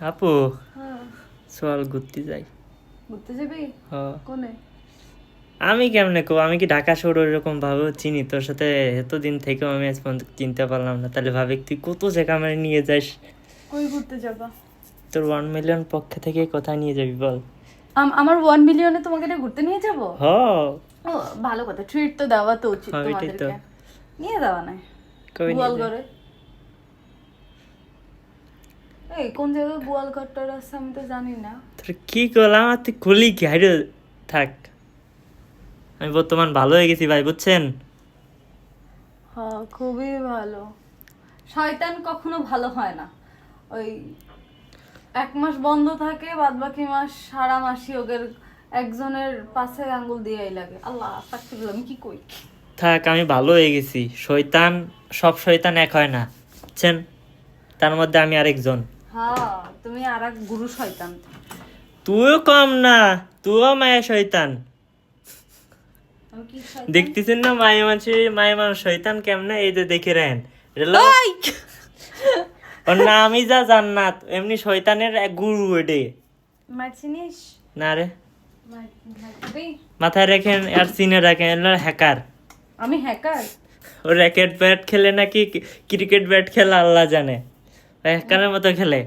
আপু হ্যাঁ চল ঘুরতে যাই। ঘুরতে যাবি? হ্যাঁ। কোনে? আমি কেমনে কো, আমি কি ঢাকা শহর ওইরকম ভাবে চিনি? তোর সাথে এতদিন থেকেও আমি আজ পর্যন্ত চিনতে পারলাম না, তাহলে ভাবে তুই কত জায়গা আমার নিয়ে যাস। কই ঘুরতে যাবা? তোর 1 মিলিয়ন পক্ষে থেকে কোথায় নিয়ে যাবি বল? আমার 1 মিলিয়নে তোমাকে নিয়ে ঘুরতে নিয়ে যাব? হ ও ভালো কথা, ট্রিট তো দেওয়া তো উচিত হ্যাঁ, ওইটাই তো। তোমাদেরকে। নিয়ে যাওয়া নাই কবে নিয়ে যাবি? গোয়ালঘরে। এই কোন জায়গায় গোয়ালঘরটার আছে আমি তো জানি না। তোর কি করলাম আর তুই খুলি কি হাইরে থাক। আমি বর্তমান ভালো হয়ে গেছি ভাই, বুঝছেন? হ্যাঁ খুবই ভালো। শয়তান কখনো ভালো হয় না। ওই 1 মাস বন্ধ থাকে, বাদ বাকি মাস সারা মাসই ওদের একজনের পাশে আঙ্গুল দিয়েই লাগে। আল্লাহ থাকতে আমি কি কই। থাক, আমি ভালো হয়ে গেছি। শয়তান, সব শয়তান এক হয় না, বুঝছেন? তার মধ্যে আমি আরেকজন। হ্যাঁ তুমি আর এক গুরু শয়তান। তুইও কম না, তুইও মায়া শয়তান। আমি কি শয়তান? দেখতেছেন না মায়া মানুষ শয়তান কেমনে? এই যে দেখে রেন ওই! ওর নামই যা জান্নাত, এমনি শয়তানের এক গুরু এডে। মারছিনিস? না রে, মারবি? মাথায় রেখেন আর চিনে রাখেন, হ্যাকার। আমি হ্যাকার? ও র্যাকেট ব্যাট খেলে নাকি ক্রিকেট ব্যাট খেলা আল্লাহ জানে, হ্যাকারের মতো খেলে।